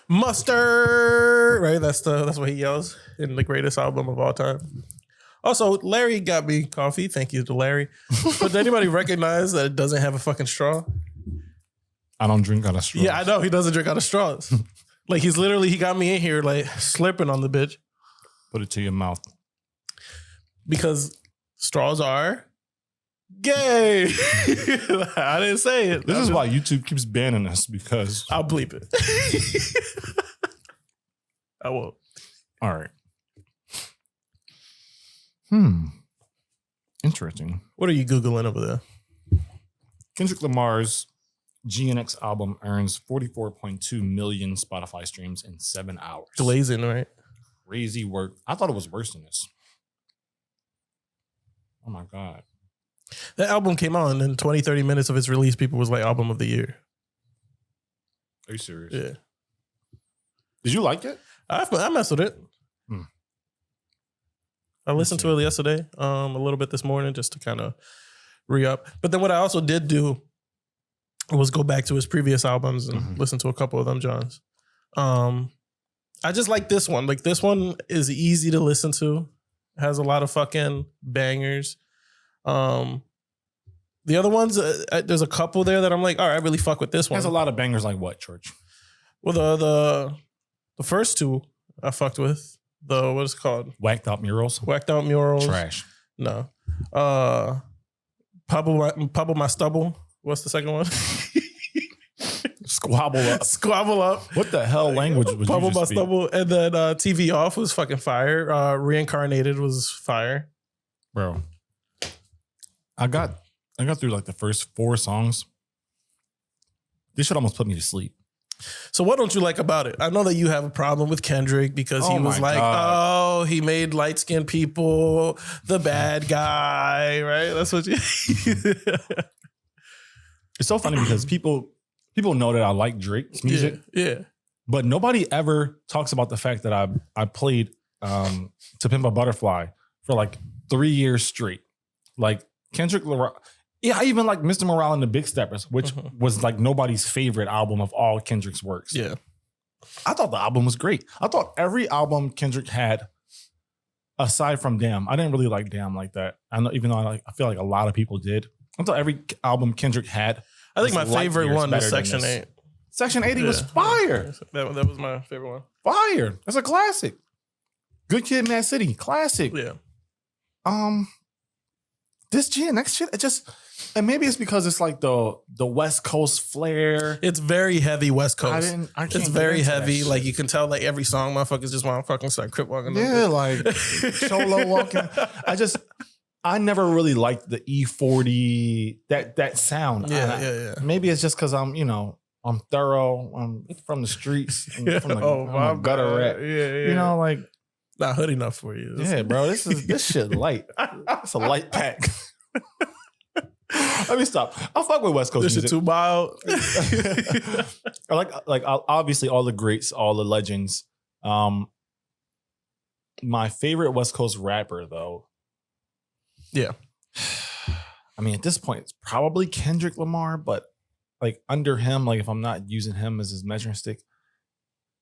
Mustard, right? That's what he yells in the greatest album of all time. Also, Larry got me coffee. Thank you to Larry. But did anybody recognize that it doesn't have a fucking straw? I don't drink out of straws. Yeah, I know. He doesn't drink out of straws. Like, he got me in here, like, slipping on the bitch. Put it to your mouth. Because straws are gay. I didn't say it. This is why YouTube keeps banning us, because... I'll bleep it. I won't. All right. Interesting. What are you Googling over there? Kendrick Lamar's GNX album earns 44.2 million Spotify streams in 7 hours. Glazing, right? Crazy work. I thought it was worse than this. Oh my God. That album came out and in 20, 30 minutes of its release, people was like, album of the year. Are you serious? Yeah. Did you like it? I messed with it. I listened to it yesterday, a little bit this morning, just to kind of re-up. But then what I also did do was go back to his previous albums and listen to a couple of them, Johns. I just like this one. Like, this one is easy to listen to. Has a lot of fucking bangers. The other ones, there's a couple there that I'm like, all right, I really fuck with this one. Has a lot of bangers like what, George? Well, the first two I fucked with. What is it called? Whacked Out Murals. Trash. No. Pubble My Stubble. What's the second one? Squabble Up. What the hell language was Pubble you My just speak? Stubble. And then TV Off was fucking fire. Reincarnated was fire. Bro. I got through like the first 4 songs. This should almost put me to sleep. So what don't you like about it? I know that you have a problem with Kendrick because he was like, God. Oh, he made light-skinned people the bad guy, right? That's what you... It's so funny because people know that I like Drake's music. Yeah. But nobody ever talks about the fact that I played To Pimp a Butterfly for like 3 years straight. Like Kendrick Lamar. Yeah, I even like Mr. Morale and the Big Steppers, which was like nobody's favorite album of all Kendrick's works. Yeah. I thought the album was great. I thought every album Kendrick had, aside from Damn, I didn't really like Damn like that. I know, even though I feel like a lot of people did. I thought every album Kendrick had. I think my favorite one was Section 8. Section 80 was fire. That was my favorite one. Fire. That's a classic. Good Kid, Mad City, classic. Yeah. This GNX shit, it just, and maybe it's because it's like the West Coast flair. It's very heavy West Coast. I can't it's very heavy. Like, you can tell, like, every song motherfuckers just want to fucking start crip walking. Yeah, like solo walking. I never really liked the E40, that sound. Yeah. Maybe it's just because I'm thorough. I'm from the streets. I'm a gutter rat. Yeah. You know, like, not hood enough for you. Yeah, bro. This shit light. It's a light pack. Let me stop. I'll fuck with West Coast music. This shit too mild. I like obviously all the greats, all the legends. My favorite West Coast rapper, though. Yeah. I mean, at this point, it's probably Kendrick Lamar, but like under him, like if I'm not using him as his measuring stick,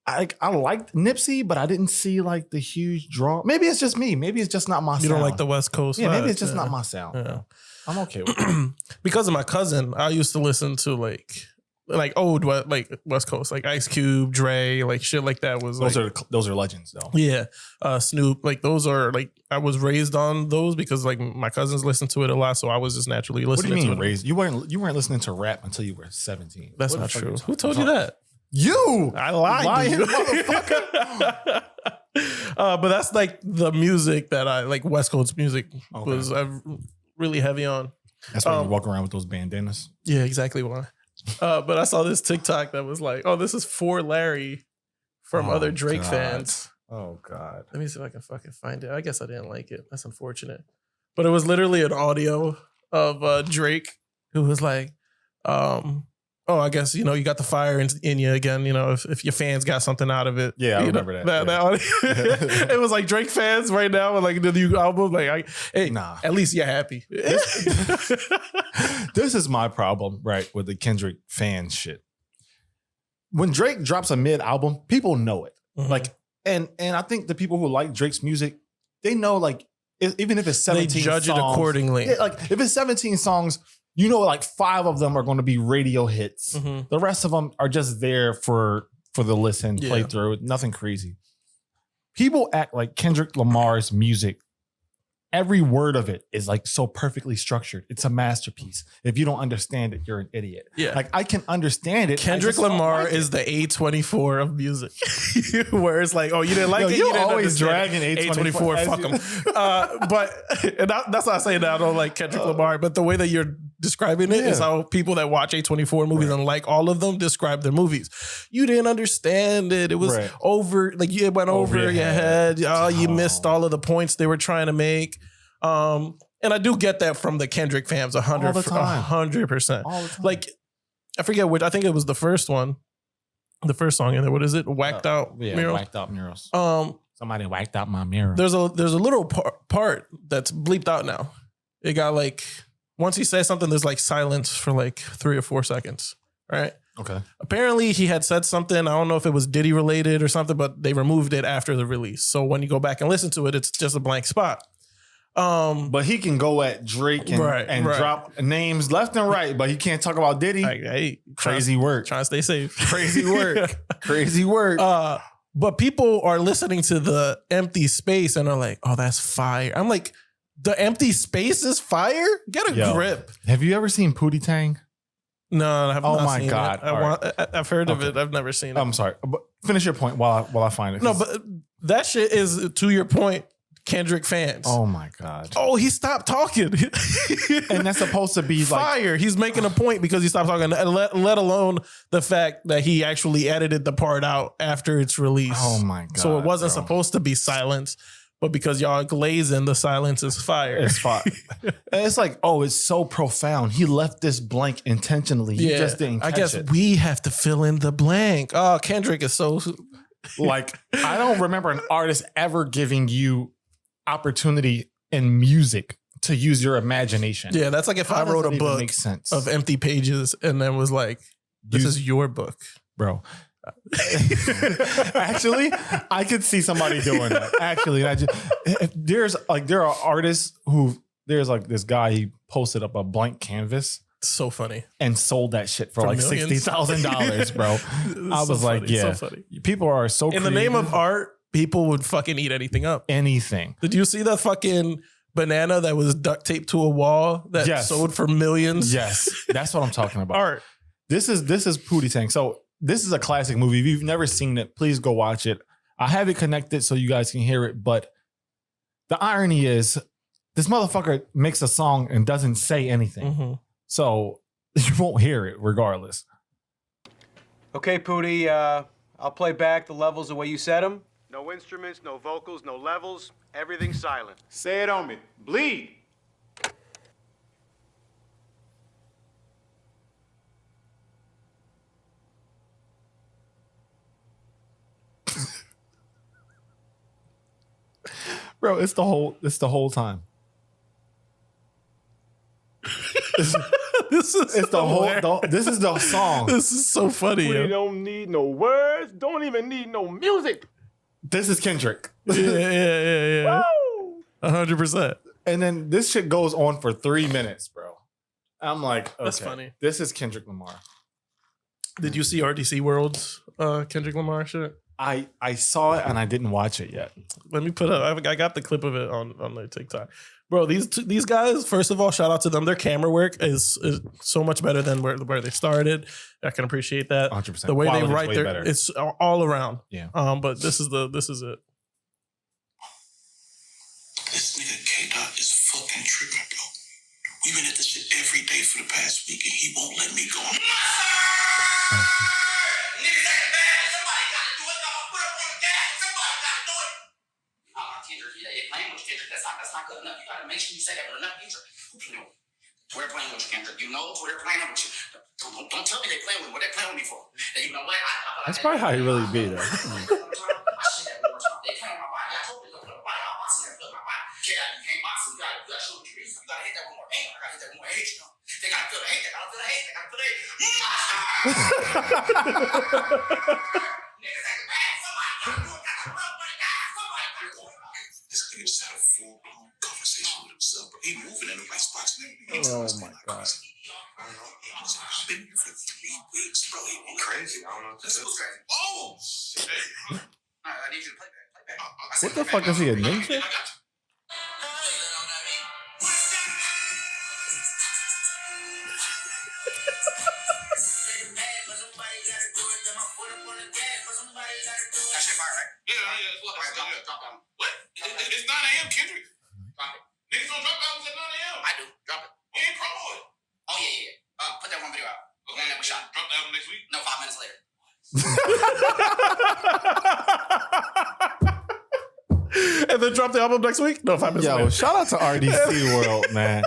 I liked Nipsey, but I didn't see like the huge draw. Maybe it's just me. Maybe it's just not my sound. You don't like the West Coast? Yeah, maybe it's just not my sound. Yeah. I'm okay with it. Because of my cousin, I used to listen to like old West Coast, like Ice Cube, Dre, like shit like that. Those are legends though. Yeah, Snoop, like those are like I was raised on those because like my cousins listened to it a lot, so I was just naturally listening. What do you mean to it. raised? You weren't listening to rap until you were 17. That's not true. Who told you that? You. I lied, you motherfucker. But that's like the music that I like. West Coast music was really heavy on. That's why you walk around with those bandanas. Yeah, exactly why. But I saw this TikTok that was like, "Oh, this is for Larry from other Drake fans." Oh God! Let me see if I can fucking find it. I guess I didn't like it. That's unfortunate. But it was literally an audio of Drake who was like, "Oh, I guess you got the fire in you again. If your fans got something out of it." Yeah, I remember that. That audio. It was like Drake fans right now with like the new album. Like, at least you're happy. This is my problem, right, with the Kendrick fan shit. when Drake drops a mid album, people know it. Mhm. Like, and I think the people who like Drake's music, they know like even if it's 17 they judge songs, it accordingly. yeah, like if it's 17 songs, you know, like 5 of them are going to be radio hits. Mhm. The rest of them are just there for the listen, Yeah. play through, nothing crazy. People act like Kendrick Lamar's music, every word of it is like so perfectly structured. It's a masterpiece. If you don't understand it, you're an idiot. Yeah. Like I can understand it. Kendrick Lamar is the A24 of music. Where it's like, oh, you didn't like Yo, it? you You didn't always understand dragging it. A24. A24, fuck them. But and that's why I say that I don't like Kendrick Lamar. But the way that you're describing it is Yeah. how people that watch A24 movies and like all of them describe their movies. You didn't understand it. It was Right. over, like it went over your head. Oh, you missed all of the points they were trying to make. And I do get that from the Kendrick fans, 100%. All the time. 100%. All the time. Like, I forget which. I think it was the first one, the first song in there. What is it? Whacked out murals. Whacked out murals. Somebody whacked out my mirror. There's a little part that's bleeped out now. It got like once he says something, there's like silence for like 3 or 4 seconds. Right. Okay. Apparently, he had said something. I don't know if it was Diddy related or something, but they removed it after the release. So when you go back and listen to it, it's just a blank spot. But he can go at Drake and drop names left and right, but he can't talk about Diddy. Hey, Crazy work. Trying to stay safe. Crazy work. Crazy work. But people are listening to the empty space and are like, oh, that's fire. I'm like, the empty space is fire? Get a grip. Have you ever seen Pootie Tang? No, I have not seen God. it. I've heard of it. I've never seen it. I'm sorry. But finish your point while I find it. No, but that shit is, to your point, Kendrick fans. Oh my God. Oh, he stopped talking. And that's supposed to be fire. like, He's making a point because he stopped talking, let alone the fact that he actually edited the part out after its release. Oh my God. So it wasn't supposed to be silence, but because y'all glazing, the silence is fire. It's fire. And it's like, oh, it's so profound. He left this blank intentionally. He just didn't catch I guess it. we have to fill in the blank. Oh, Kendrick is so... Like, I don't remember an artist ever giving you opportunity in music to use your imagination. Yeah, that's like if I wrote a book of empty pages and then was like, this is your book. Bro. Actually, I could see somebody doing that. Actually, there are artists who, there's like this guy, he posted up a blank canvas. So funny. And sold that shit for like millions. $60,000, bro. I was so like, funny, yeah. so funny. People are so in creative. the name of art, people would fucking eat anything up. Anything. Did you see that fucking banana that was duct taped to a wall that sold for millions? Yes. That's what I'm talking about. Art. This is Pootie Tang. So this is a classic movie. If you've never seen it, please go watch it. I have it connected so you guys can hear it. But the irony is this motherfucker makes a song and doesn't say anything. Mm-hmm. So you won't hear it regardless. Okay, Pootie, I'll play back the levels the way you said them. No instruments, no vocals, no levels, everything silent. Say it on me. Bleed. Bro, it's the whole time. This is the song. This is so funny. We don't need no words, don't even need no music. This is Kendrick. Yeah. 100%. And then this shit goes on for 3 minutes, bro. I'm like, okay, That's funny. This is Kendrick Lamar. Did you see RDC World's Kendrick Lamar shit? I saw it and I didn't watch it yet. Let me put up. I got the clip of it on the TikTok. Bro, these guys, first of all, shout out to them. Their camera work is so much better than where they started. I can appreciate that. 100%. The way Quality's they write way better. it's all around. Yeah. But this is it. This nigga K-Dot is fucking tripping, bro. We've been at this shit every day for the past week and he won't let me go. That's not good enough. You gotta make sure you say that with enough interest. We're playing with you, Kendrick. You know they're playing with you. Don't tell me they're playing with me. What they're playing with me for? And you know what? That's probably how he really be, though. They playing my body. I told you to put my body out. I see that put my body. Kid, you can't box him. You gotta show what you is. You gotta hit that one more hate. I gotta hit that one more hate. You know? They gotta feel the hate. They gotta feel the hate. They gotta feel the hate. This nigga just had a full-blown conversation with himself, bro. He moving in the right spots. Oh my God. I've been here for 3 weeks, bro. He crazy. I don't know. This was crazy. Oh! I need you to play back. What the fuck is he, a ninja? I got you. That shit fire, right? Yeah. All right, drop down. What? It's 9 a.m., Kendrick. Drop it. Niggas don't drop albums at 9 a.m. I do. Drop it. We ain't promo it. Oh, yeah. Put that one video out. Okay, Then we shot. drop the album next week. No, 5 minutes later. And then drop the album next week? No, 5 minutes Yo, later. shout out to RDC World, man.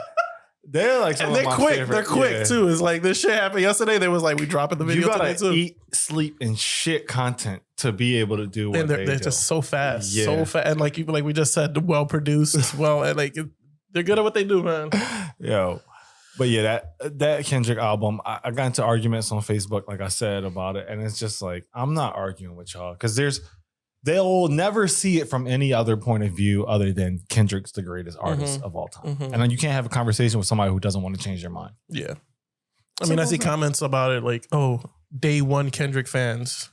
They're like some And of they're my quick. favorite. They're quick yeah. too. It's like this shit happened yesterday. They was like, we dropping the You video gotta today too. eat, sleep, and shit content to be able to do what And they're they do. just so fast, Yeah. so fast, and like we just said, well produced as well, and like they're good at what they do, man. Yo. But yeah, that Kendrick album, I got into arguments on Facebook, like I said, about it. And it's just like, I'm not arguing with y'all because they'll never see it from any other point of view other than Kendrick's the greatest artist of all time. Mhm. And then you can't have a conversation with somebody who doesn't want to change their mind. Yeah, I mean, I see comments about it like, oh, day one Kendrick fans.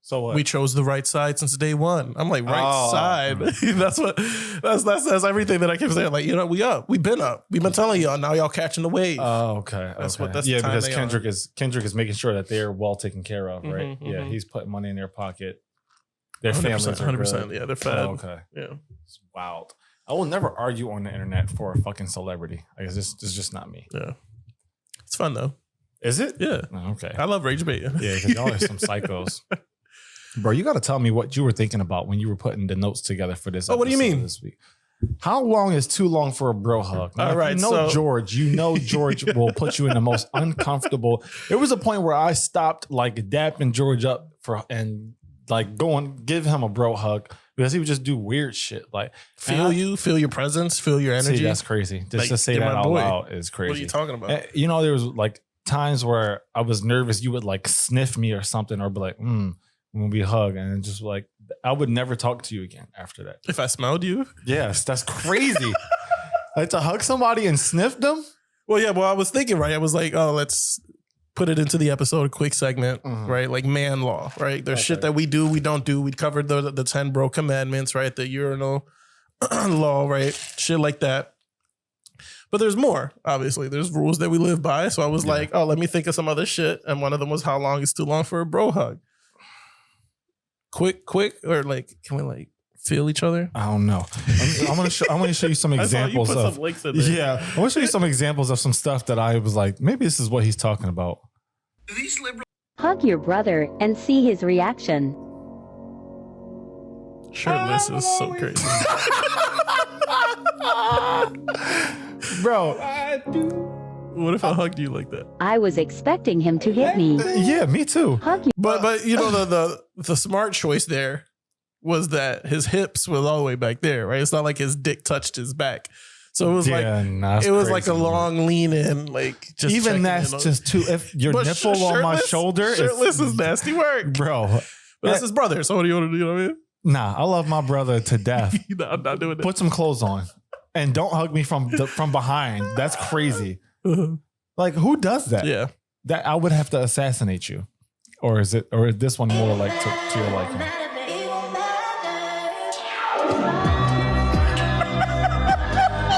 So what? We chose the right side since day one. I'm like, right Oh. side. that's everything that I keep saying. Like, you know, we've been up. We've been telling y'all. Now y'all catching the wave. Oh, okay. That's okay. what- that's the yeah, time because they Kendrick is making sure that they're well taken care of, right? Mhm, Yeah, mhm. he's putting money in their pocket. Their 100%, families are 100%. good. Yeah, they're fed. Oh, okay. Yeah. It's wild. I will never argue on the internet for a fucking celebrity. I guess this is just not me. Yeah. It's fun though. Is it? Yeah. Oh, okay. I love rage bait. Yeah, because y'all are some psychos. Bro, you got to tell me what you were thinking about when you were putting the notes together for this. Oh, what do you episode mean? This week? How long is too long for a bro hug? Now, All if right, you know so- George. You know George will put you in the most uncomfortable. There was a point where I stopped like dapping George up and like going give him a bro hug because he would just do weird shit. Like Feel your presence, feel your energy. See, that's crazy. Just Like, to say you're that my out boy. loud is crazy. What are you talking about? And, you know, there was like times where I was nervous. You would like sniff me or something, or be like, when we hug, and just like I would never talk to you again after that. If I smelled you? Yes, that's crazy. Like to hug somebody and sniff them. Well, yeah, well, I was thinking, right? I was like, oh, let's put it into the episode, a quick segment, right? Like man law, right? There's shit that we do, we don't do. We covered the 10 bro commandments, right? The urinal law, right? Shit like that. But there's more, obviously. There's rules that we live by. So I was like, oh, let me think of some other shit. And one of them was how long is too long for a bro hug? Quick, or like, can we like feel each other? I don't know. I'm gonna show you some I saw you examples put of some links in there. yeah. I want to show you some examples of some stuff that I was like, maybe this is what he's talking about. These liberal Hug your brother and see his reaction. Shirtless is so crazy. Bro, What if I hugged you like that? I was expecting him to hit me. yeah, me too. Hug you. But you know the smart choice there was that his hips were all the way back there, right? It's not like his dick touched his back. So it was like that's it was crazy, like a man. long lean in, like just Even checking that's in on- just too. If your But nipple on my shirtless- shoulder shirtless is nasty work. bro. But that's his brother. So what do you want to do? You know what I mean? Nah, I love my brother to death. No, I'm not doing that. Put some clothes on, and don't hug me from behind. That's crazy. Like who does that? Yeah. That I would have to assassinate you, or is this one more like to your liking?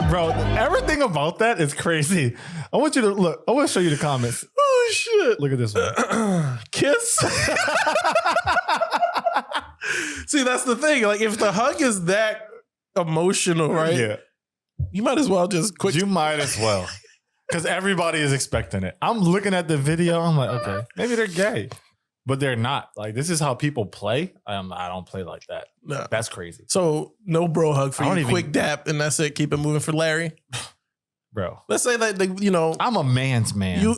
Bro, everything about that is crazy. I want you to look. I want to show you the comments. Oh shit. Look at this one. Kiss. See, that's the thing. Like if the hug is that emotional, right? Yeah, You might as well just quit. you might as well, because everybody is expecting it. I'm looking at the video. I'm like, okay, maybe they're gay, but they're not. Like this is how people play. I don't play like that. No. That's crazy, So no bro hug for I you. don't even- Quick dap and that's it. Keep it moving for Larry. bro. Let's say that like, you know I'm a man's man. you.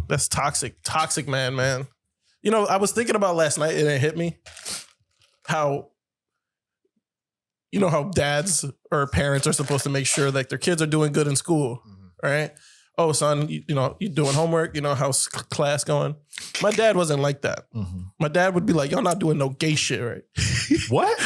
That's toxic man. You know, I was thinking about last night and it hit me how. You know how dads or parents are supposed to make sure that their kids are doing good in school, right? oh, son, you doing homework? How's class going? My dad wasn't like that. My dad would be like, y'all not doing no gay shit, right? What?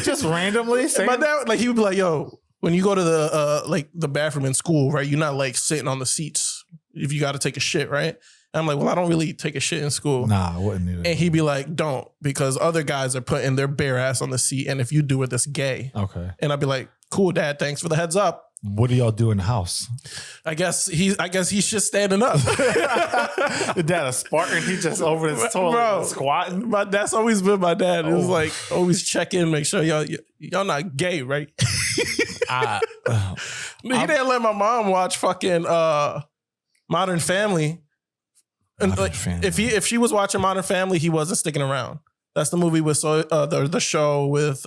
Just randomly saying? My dad, he would be like, yo, when you go to the bathroom in school, right? You're not like sitting on the seats if you got to take a shit, right? And I'm like, well, I don't really take a shit in school. Nah, I wouldn't do it. And he'd be like, don't, because other guys are putting their bare ass on the seat, and if you do it, that's gay. Okay. And I'd be like, cool, Dad, thanks for the heads up. What do y'all do in the house? I guess he's just standing up. The dad a Spartan, he just over his toilet Bro, squatting. That's always been my dad. It was like always check in, make sure y'all not gay, right? He didn't let my mom watch fucking Modern Family. And if she was watching Modern Family, he wasn't sticking around. That's the movie with the show with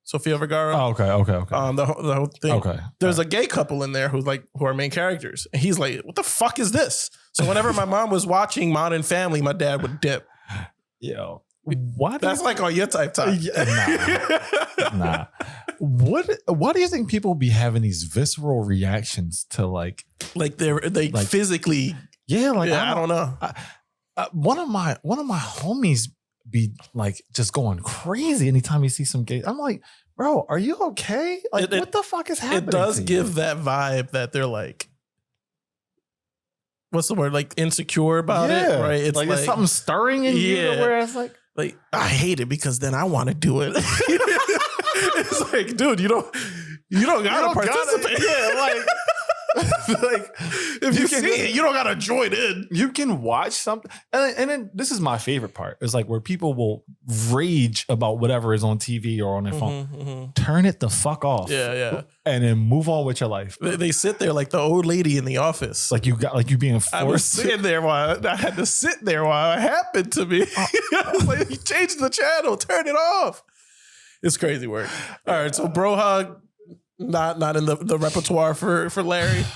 Sofia Vergara. Oh, okay. The whole thing. Okay. There's a gay couple in there who are main characters. And he's like, what the fuck is this? So whenever my mom was watching Modern Family, my dad would dip. Yo. What? That's like on your type time. Nah. Why do you think people be having these visceral reactions to like they physically? Yeah, I don't know. One of my homies be like just going crazy anytime he sees some gay. I'm like, bro, are you okay? Like, what the fuck is happening? It does give that vibe that they're like, what's the word? Like insecure about it, right? It's like there's something stirring in you where it's like I hate it because then I want to do it. It's like, dude, you don't gotta participate. Like if you see it, you don't gotta join in. You can watch something, and then this is my favorite part. It's like where people will rage about whatever is on TV or on their phone. Turn it the fuck off. Yeah. And then move on with your life. They sit there like the old lady in the office. Like you being forced. I was sitting there while I had to sit there while it happened to me. I was like, you changed the channel, turn it off. It's crazy work. All right, so bro hug. Not in the repertoire for Larry.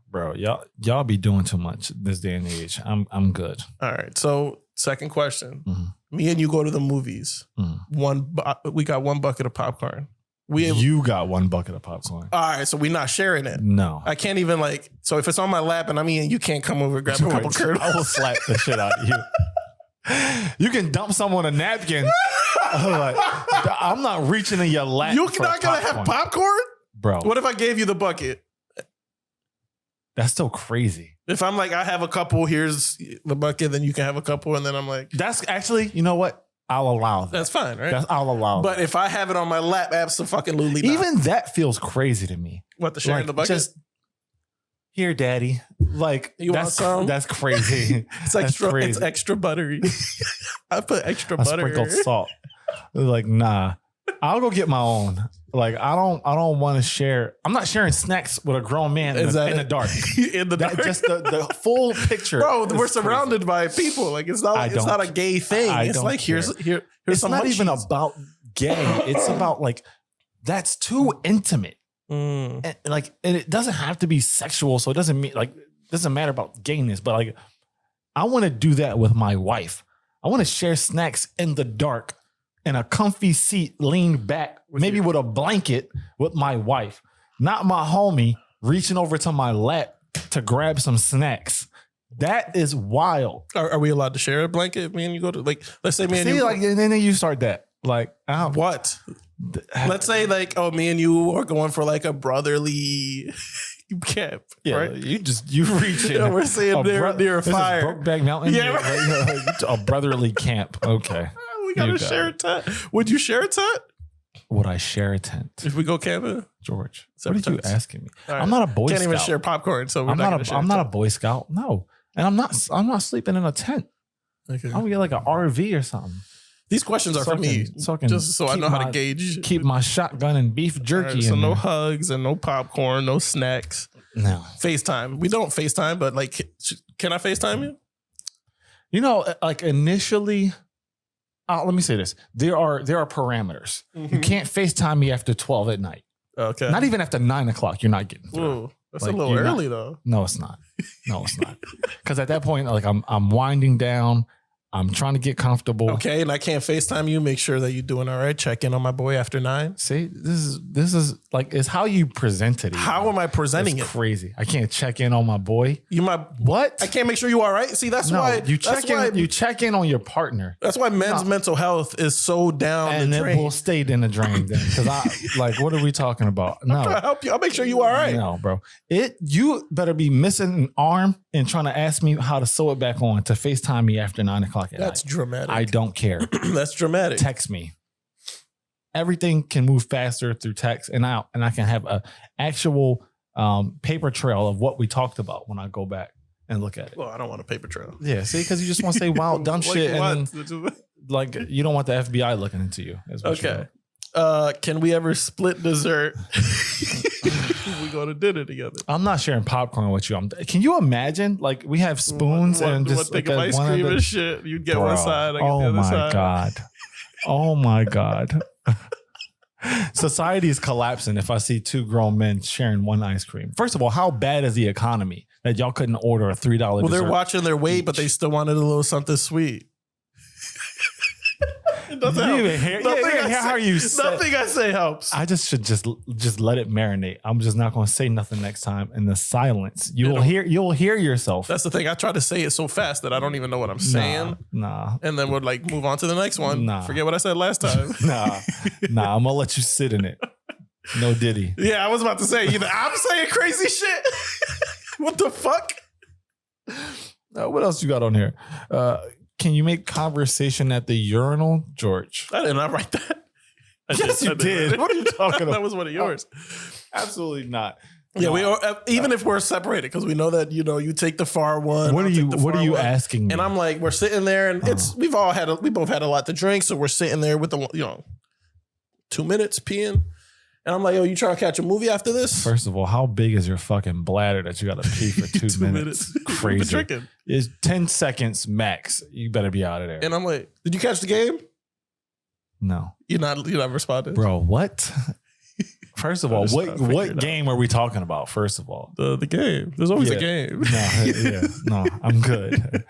Bro, y'all be doing too much this day and age. I'm good. All right. So second question. Me and you go to the movies. We got one bucket of popcorn. You got one bucket of popcorn. All right. So we're not sharing it. No. I can't even so if it's on my lap and I'm eating, you can't come over and grab a couple kernels. I will slap the shit out of you. You can dump someone a napkin. I'm not reaching in your lap. You're not going to have popcorn? Bro. What if I gave you the bucket? That's still crazy. If I'm like, I have a couple, here's the bucket, then you can have a couple, and then I'm like... That's actually, you know what? I'll allow that. That's fine, right? I'll allow But if I have it on my lap, absolutely not. Even that feels crazy to me. What, the sharing the bucket? Just, here, daddy. Like, you want some? That's crazy. It's extra buttery. I put extra butter. Sprinkled salt. Like, nah. I'll go get my own. Like, I don't want to share. I'm not sharing snacks with a grown man in the dark. In the dark. Just the full picture. Bro, we're surrounded by people. Like, it's not a gay thing. It's like here's it's some not munchies. even about gay. It's about like that's too intimate. And it doesn't have to be sexual, so it doesn't matter about gayness, but like I want to do that with my wife. I want to share snacks in the dark in a comfy seat, lean back, maybe with a blanket with my wife, not my homie reaching over to my lap to grab some snacks. That is wild. Are we allowed to share a blanket? Me and you go to let's say me and you. And then you start that. Like, what? Let's say me and you are going for like a brotherly camp. Yeah, right? You reach in. We're saying near a fire. Brokeback Mountain. Yeah, right. A brotherly camp. Okay. We gotta share a tent. Would you share a tent? Would I share a tent? If we go camping? George, what are you asking me? Right. I'm not a Boy Scout. Can't even share popcorn, so I'm not a Boy Scout. No. And I'm not sleeping in a tent. Okay. I'm gonna get like an RV or something. These questions are for me, just so I know how to gauge. Keep my shotgun and beef jerky. Right, so no hugs and no popcorn, no snacks. No. FaceTime. We don't FaceTime, but can I FaceTime you? You know, like initially, let me say this: there are parameters. Mm-hmm. You can't FaceTime me after 12 at night. Okay. Not even after 9 o'clock. You're not getting through. Ooh, that's a little early though. No, it's not. No, it's not. Because at that point, like I'm winding down. I'm trying to get comfortable. Okay, and I can't FaceTime you. Make sure that you're doing all right. Check in on my boy after 9. See, this is like it's how you present it. How am I presenting It's it? crazy. I can't check in on my boy. You my What? I can't make sure you all right. See, that's No, why you that's check in. why, You check in on your partner, That's why men's mental health is so down and the it drain. will stay in the drain. Then, because what are we talking about? I'll No, help you. I'll make sure you all right. no, bro. You better be missing an arm and trying to ask me how to sew it back on to FaceTime me after 9 o'clock at That's night. dramatic. I don't care. That's dramatic. Text me. Everything can move faster through text, and I can have a actual paper trail of what we talked about when I go back and look at it. Well, I don't want a paper trail. Yeah, see, because you just want to say wild, dumb Like shit, what? and then, like you don't want the FBI looking into you. is what you Okay. want. Can we ever split dessert? We go to dinner together. I'm not sharing popcorn with you. Can you imagine? Like we have spoons and just think like of ice one of cream the- and shit. You'd get Bro, one side. I get oh the other my side. god. Oh my god. Society is collapsing if I see 2 grown men sharing one ice cream. First of all, how bad is the economy that y'all couldn't order a $3 Well, dessert? they're watching their weight, but they still wanted a little something sweet. It doesn't You help. even hear- Nothing yeah, I hear say- how you say- Nothing I say helps. I just should just let it marinate. I'm just not going to say nothing next time. In the silence, you'll It'll- hear yourself. That's the thing. I try to say it so fast that I don't even know what I'm saying. Nah. And then we'll like move on to the next one. Nah. Forget what I said last time. Nah. I'm gonna let you sit in it. No Diddy. Yeah, I was about to say either I'm saying crazy shit. What the fuck? What else you got on here? Can you make conversation at the urinal, George? I did not write that. Yes, you did. What are you talking about? That was one of yours. Absolutely not. Yeah, we are, even if we're separated, because we know that you take the far one. What I'll are take you the What far are you one. asking me? And I'm like, we're sitting there, and we both had a lot to drink, so we're sitting there with the 2 minutes peeing, and I'm like, yo, you trying to catch a movie after this? First of all, how big is your fucking bladder that you got to pee for 2 minutes? We've been Crazy. drinking. It's 10 seconds max. You better be out of there. And I'm like, did you catch the game? No, You're not responding. bro. What? First of all, just trying to figure what it out. game are we talking about? First of all, The game. There's always Yeah. a game. no, I'm good,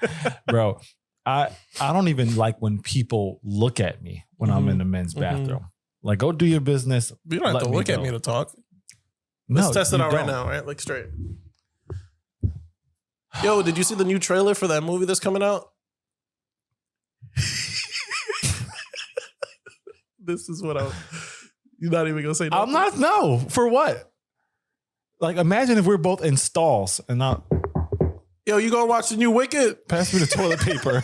bro. I don't even like when people look at me when I'm in the men's bathroom. Like, go do your business. You don't have Let to me look at go. me to talk. No, Let's test it you out right don't. now, right? Like straight. Yo, did you see the new trailer for that movie that's coming out? This is what you're not even gonna say. I'm nothing? not. No, for what? Like, imagine if we're both in stalls and not Yo, you gonna watch the new Wicked? pass me the toilet paper.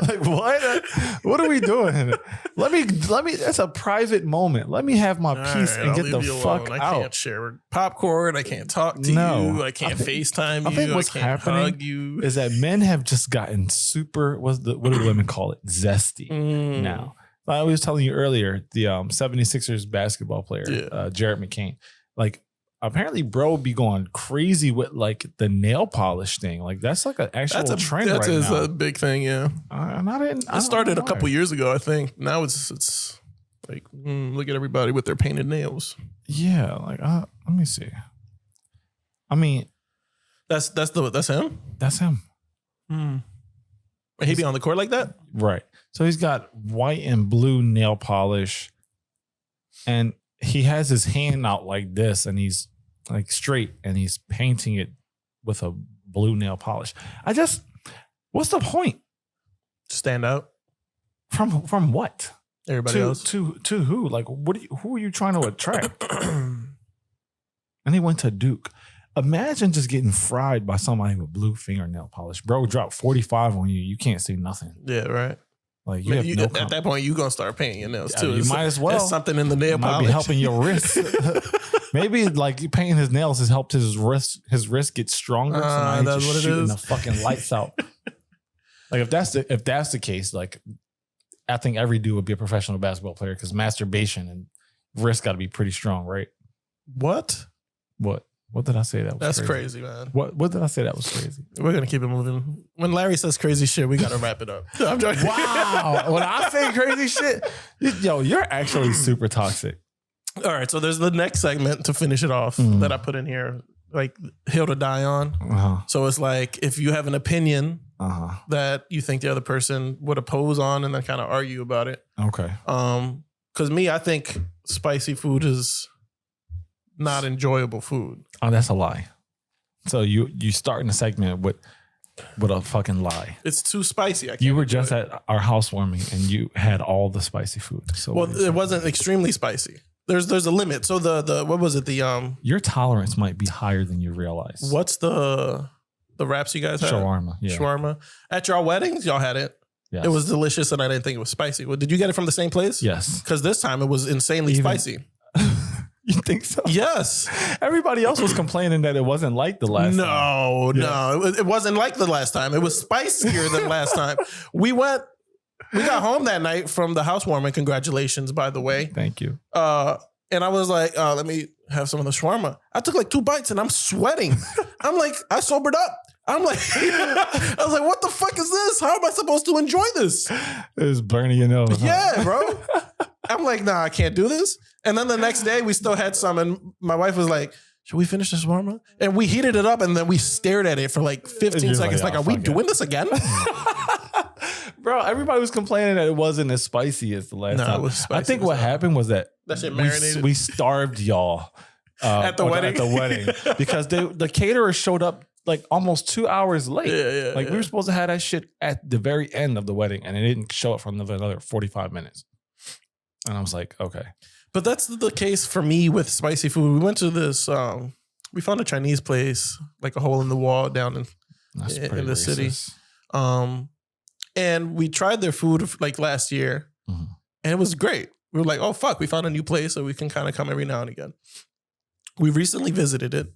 Like, what? What are we doing? Let me. That's a private moment. Let me have my All peace right, and I'll get the leave you fuck alone. I out. can't share popcorn. I can't talk to No. you. I can't FaceTime I you. think what's I can't happening hug you. is that men have just gotten super. What do women call it? Zesty Mm. now. I was telling you earlier, the 76ers basketball player, Yeah. Jared McCain, like apparently bro be going crazy with like the nail polish thing. Like that's like an actual trend That right is now. a big thing. Yeah, It it started a couple years ago, I think. Now it's like look at everybody with their painted nails. Yeah, like let me see. I mean, That's him. that's him. He be on the court like that. Right. So he's got white and blue nail polish and he has his hand out like this and he's like straight and he's painting it with a blue nail polish. What's the point? Stand out. From what? Everybody else. To who? Like who are you trying to attract? And he went to Duke. Imagine just getting fried by somebody with blue fingernail polish. Bro, drop 45 on you. You can't say nothing. Yeah, right. Like you have no at that point, you gonna start painting your nails too. You It's- might as well. There's something in the nail might polish. be helping your wrist. Maybe like you painting his nails has helped his wrist get stronger. So now he's that's just what it shooting is. the fucking lights out. Like if that's the case, like I think every dude would be a professional basketball player because masturbation and wrist got to be pretty strong, right? What? What did I say that was That's crazy, man. What did I say that was crazy? We're gonna keep it moving. When Larry says crazy shit, we gotta wrap it up. I'm joking. Wow. When I say crazy shit, yo, you're actually super toxic. All right, so there's the next segment to finish it off that I put in here, like hill to die on. Uh-huh. So it's like if you have an opinion that you think the other person would oppose on and then kind of argue about it. Okay. Because me, I think spicy food is not enjoyable food. Oh, that's a lie. So you starting the segment with a fucking lie. It's too spicy. I can't You were enjoy just it. at our housewarming and you had all the spicy food. So Well, it wasn't extremely spicy. There's a limit. So the what was it? The your tolerance might be higher than you realize. what's the wraps you guys had? Shawarma. Yeah. Shawarma. At your weddings, y'all had it. Yes. It was delicious, and I didn't think it was spicy. Well, did you get it from the same place? Yes. Because this time it was insanely Even- spicy. You think so? Yes. Everybody else was complaining that it wasn't like the last time. No. It wasn't like the last time. It was spicier than last time. We got home that night from the housewarming. Congratulations, by the way. Thank you. And I was like, let me have some of the shawarma. I took like 2 bites and I'm sweating. I'm like, I sobered up. I'm like, I was like, what the fuck is this? How am I supposed to enjoy this? It was burning your nose. huh? Yeah, bro. I'm like, nah, I can't do this. And then the next day we still had some, and my wife was like, should we finish the shawarma? And we heated it up, and then we stared at it for like 15 You're seconds. like, Like, oh, are we fuck doing this again? Bro, everybody was complaining that it wasn't as spicy as the last No, time. it was spicy I think as what hell. happened was that That shit we, marinated. we starved y'all At the wedding? At the wedding because the caterer showed up like almost 2 hours late. Yeah, Like we were supposed to have that shit at the very end of the wedding, and it didn't show up for another 45 minutes. And I was like, okay. But that's the case for me with spicy food. We went to this, we found a Chinese place, like a hole in the wall down in That's in pretty the city. racist. And we tried their food like last year, Mhm. and it was great. We were like, oh, fuck, we found a new place, so we can kind of come every now and again. We recently visited it,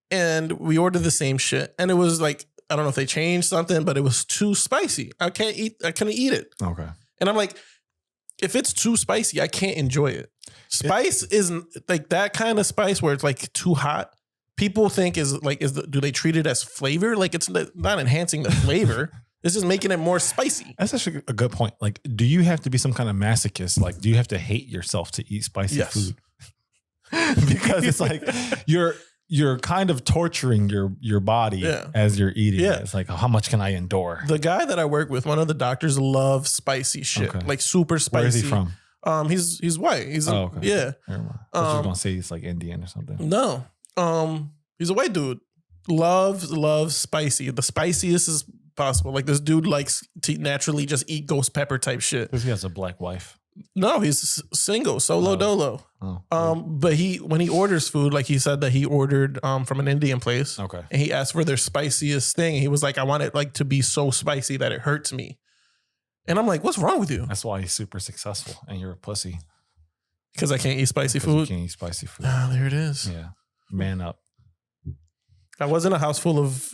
and we ordered the same shit. And it was like, I don't know if they changed something, but it was too spicy. I couldn't eat it. Okay. And I'm like, if it's too spicy, I can't enjoy it. Spice isn't like that kind of spice where it's like too hot. People think do they treat it as flavor? Like it's not enhancing the flavor. It's just making it more spicy. That's actually a good point. Like, do you have to be some kind of masochist? Like, do you have to hate yourself to eat spicy Yes. food? Because it's like you're kind of torturing your body as you're eating. Yeah. It's like, how much can I endure? The guy that I work with, one of the doctors, loves spicy shit, Okay. like super spicy. Where is he from? He's white. He's Okay. yeah. Never mind. I was just gonna say he's like Indian or something. No, he's a white dude. Loves spicy. The spiciest is possible. Like this dude likes to naturally just eat ghost pepper type shit. Because he has a black wife. No, he's single, solo dolo. Oh. But when he orders food, like he said that he ordered from an Indian place. Okay. And he asked for their spiciest thing. He was like, I want it like to be so spicy that it hurts me. And I'm like, what's wrong with you? That's why he's super successful and you're a pussy. Because I can't eat spicy 'Cause you food. can't eat spicy food. Ah, there it is. Yeah. Man up. I was in a house full of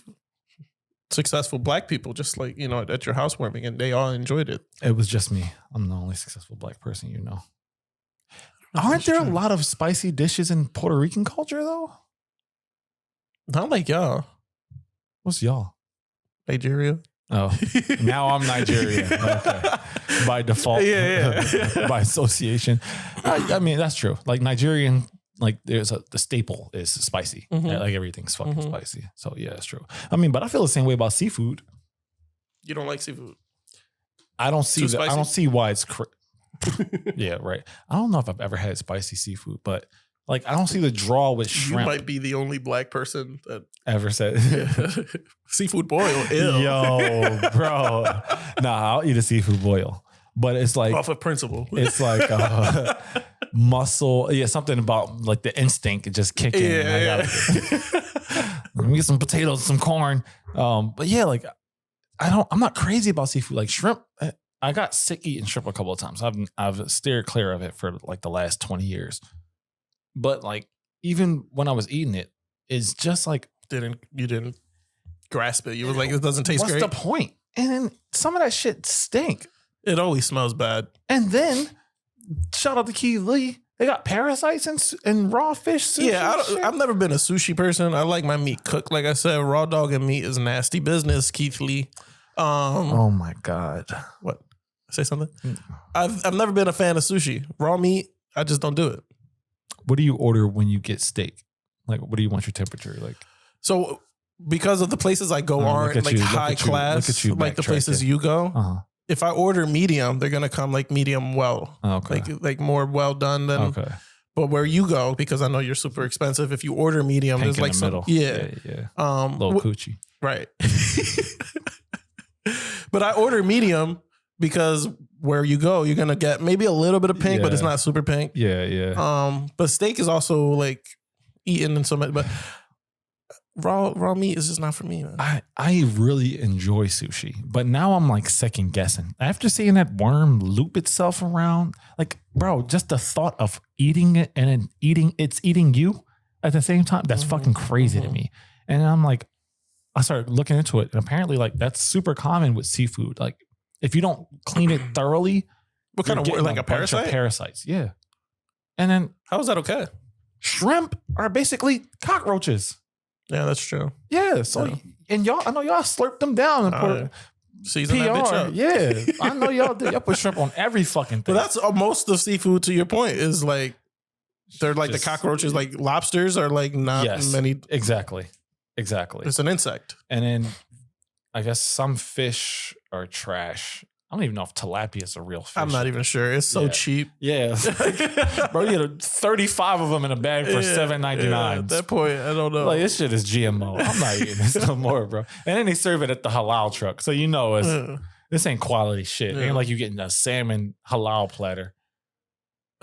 successful black people, just like, at your housewarming, and they all enjoyed it. It was just me. I'm the only successful black person you know. Aren't there a lot of spicy dishes in Puerto Rican culture though? Not like y'all. What's y'all? Nigeria. Oh, now I'm Nigerian. Okay. By default. Yeah. By association. I mean, that's true. Like Nigerian, like the staple is spicy. Mhm. Like everything's fucking Mhm. spicy. So yeah, it's true. I mean, but I feel the same way about seafood. You don't like seafood. I don't see Too that. I spicy? don't see why it's yeah, right. I don't know if I've ever had spicy seafood, but like I don't see the draw with You shrimp. might be the only black person that Ever said seafood boil. Ew. yo, bro. Nah, I'll eat a seafood boil. But it's like Off of principle. it's like muscle. Yeah, something about like the instinct just kicking. Yeah. Let me get some potatoes, some corn. But yeah, like I'm not crazy about seafood. Like shrimp, I got sick eating shrimp a couple of times. I've steered clear of it for like the last 20 years. But like even when I was eating it, it's just like You didn't grasp it. You were like, it doesn't taste what's great. the point? And then some of that shit stink. It always smells bad. And then shout out to Key Lee. They got parasites and raw fish. Sushi Yeah, and shit. I've never been a sushi person. I like my meat cooked. Like I said, raw dog and meat is nasty business, Keith Lee. Oh my God. What? Say something? I've never been a fan of sushi. Raw meat, I just don't do it. What do you order when you get steak? Like, what do you want your temperature? Like, So because of the places I go aren't like high class, like the places you go. Uh-huh. If I order medium, they're gonna come like medium well, Okay. like more well done than. Okay. But where you go, because I know you're super expensive, if you order medium, Pink there's in like the some, middle. yeah. Little coochie. Right. But I order medium because where you go, you're gonna get maybe a little bit of pink, but it's not super pink. Yeah. But steak is also like eaten in so much, but raw meat is just not for me, man. I really enjoy sushi, but now I'm like second guessing. After seeing that worm loop itself around, like, bro, just the thought of eating it and then it's eating you at the same time, that's fucking crazy to me. And I'm like, I started looking into it, and apparently like that's super common with seafood. Like if you don't clean it thoroughly, What kind of like a bunch of parasite? parasites, yeah. And then How is that okay? shrimp are basically cockroaches. Yeah, that's true. Yeah, so and y'all, I know y'all slurp them down and put Season PR. that bitch up. Yeah, I know y'all do. Y'all put shrimp on every fucking thing. But that's most of seafood. To your point, is like they're like Just- the cockroaches. Like lobsters are like not many. Exactly. It's an insect. And then I guess some fish are trash. I don't even know if tilapia is a real fish. I'm not even sure. It's so Yeah. cheap. Yeah, bro, you get 35 of them in a bag for $7.99. At that point, I don't know. Like this shit is GMO. I'm not eating this no more, bro. And then they serve it at the halal truck, so you know this ain't quality shit. It Yeah. ain't like you getting a salmon halal platter.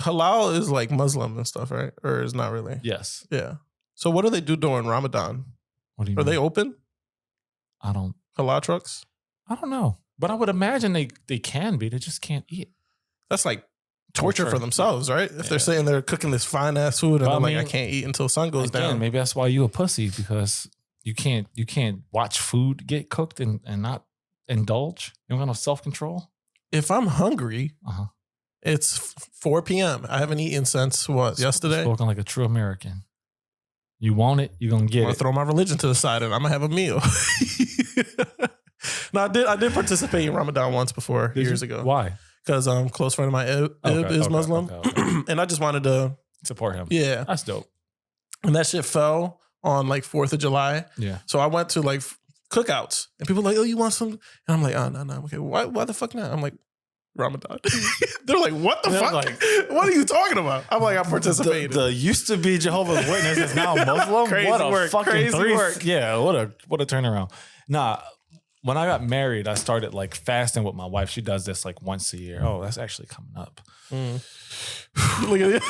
Halal is like Muslim and stuff, right? Or is not really? Yes. Yeah. So what do they do during Ramadan? What do you Are mean? they open? I don't Halal trucks? I don't know, but I would imagine they can be. They just can't eat. That's like torture for Torture. themselves, right? If they're saying they're cooking this fine ass food and But I they're like, I mean, can't eat until sun goes Again, down. maybe that's why you a pussy, because you can't watch food get cooked and not indulge. You don't got no self-control. If I'm hungry, Uh-huh. it's 4 p.m. I haven't eaten since what, yesterday? Spoken like a true American. You want it, you're gonna I'm get gonna it. throw my religion to the side and I'm gonna have a meal. No, I did participate in Ramadan once before Did years you? ago. Why? Because close friend of mine, Ib, Okay, is okay, Muslim, okay. and I just wanted to, Support him. yeah. That's dope. And that shit fell on like 4th of July. Yeah. So I went to like cookouts and people were like, oh, you want some? And I'm like, oh, no. Okay. Why the fuck not? I'm like, Ramadan. They're like, what the They're fuck? like- What are you talking about? I'm like, I'm participating. The used to be Jehovah's Witness is now Muslim. Crazy what a work, fucking crazy three. work. Yeah, what a turnaround. Nah, when I got married, I started like fasting with my wife. She does this like once a year. Oh, that's actually coming up. Look at it.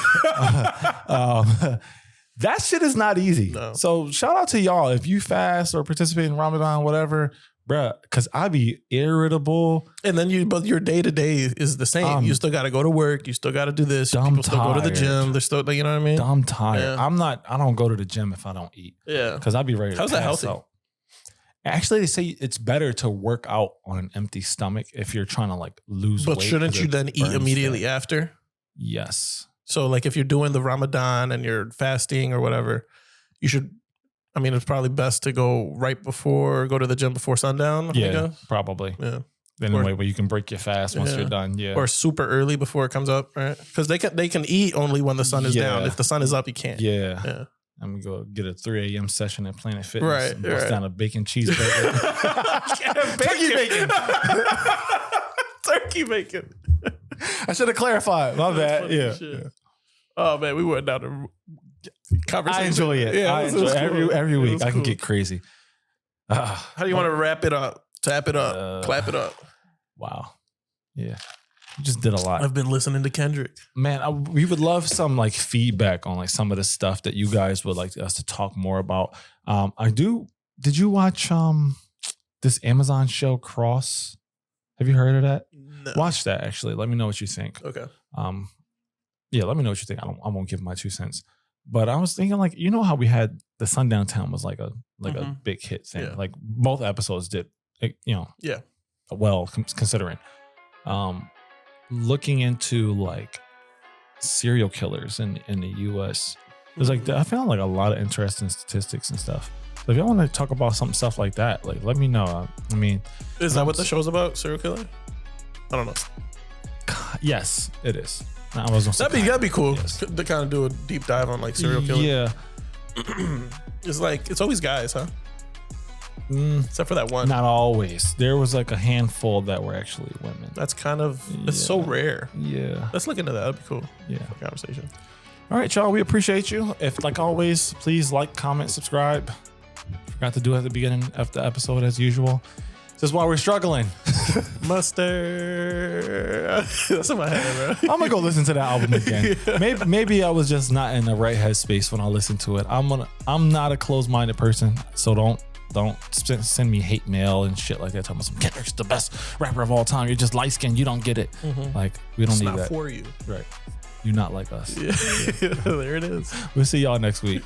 That shit is not easy. No. So shout out to y'all if you fast or participate in Ramadan, whatever, bruh. Because I be irritable. And then but your day to day is the same. You still got to go to work. You still got to do this. Dumb People still go to the tired. gym. They're still, you know what I mean? I'm tired. Yeah. I don't go to the gym if I don't eat. Yeah. Because I'd be ready to How's that pass healthy? out. Actually, they say it's better to work out on an empty stomach if you're trying to like lose weight. But shouldn't 'cause you it then eat burns immediately fat. after? Yes. So like if you're doing the Ramadan and you're fasting or whatever, you should, I mean, it's probably best to go go to the gym before sundown. I Yeah, guess. probably. Yeah. Then Or- way where you can break your fast once Yeah. you're done. Yeah. Or super early before it comes up, right? Because they can eat only when the sun is down. Yeah. If the sun is up, you can't. yeah. Yeah. I'm gonna go get a 3 a.m. session at Planet Fitness. Right, And bust right. down a bacon cheeseburger. Turkey bacon. Turkey bacon. I should have clarified. My bad. Funny Yeah. shit. Oh man, we went down the conversation. I enjoy it. Yeah, I this enjoy was it. cool. Every It week. was I can cool. get crazy. How do you want to wrap it up? Tap it up. Clap it up. Wow. Yeah. You just did a lot. I've been listening to Kendrick. Man, we would love some like feedback on like some of the stuff that you guys would like us to talk more about. Did you watch this Amazon show Cross? Have you heard of that? No. Watch that actually. Let me know what you think. Okay. Yeah, let me know what you think. I won't give my 2 cents. But I was thinking like, you know how we had the Sundown Town was like a big hit thing. Yeah. Like both episodes did, Yeah. well considering. Looking into like serial killers in the US. There's like I found like a lot of interesting statistics and stuff. So if y'all want to talk about stuff like that, like let me know. I mean, Is that what the show's about? Serial killer? I don't know. yes, it is. I was gonna say That'd be cool Yes. to kind of do a deep dive on like serial killers. Yeah. It's like it's always guys, huh? except for that one. Not always. There was like a handful that were actually women. That's kind of it's so rare. Yeah. Let's look into that. That'd be cool. Yeah. For conversation. All right, y'all. We appreciate you. If, like always, please like, comment, subscribe. Forgot to do it at the beginning of the episode as usual. This is why we're struggling. Mustard. That's in my head, bro. I'm gonna go listen to that album again. Maybe I was just not in the right headspace when I listened to it. I'm not a closed-minded person, so don't send me hate mail and shit like that. Talking about some Kendrick's the best rapper of all time. You're just light skinned. You don't get it. Like we don't It's need not that. for you. Right. You're not like us. Yeah. There it is. We'll see y'all next week.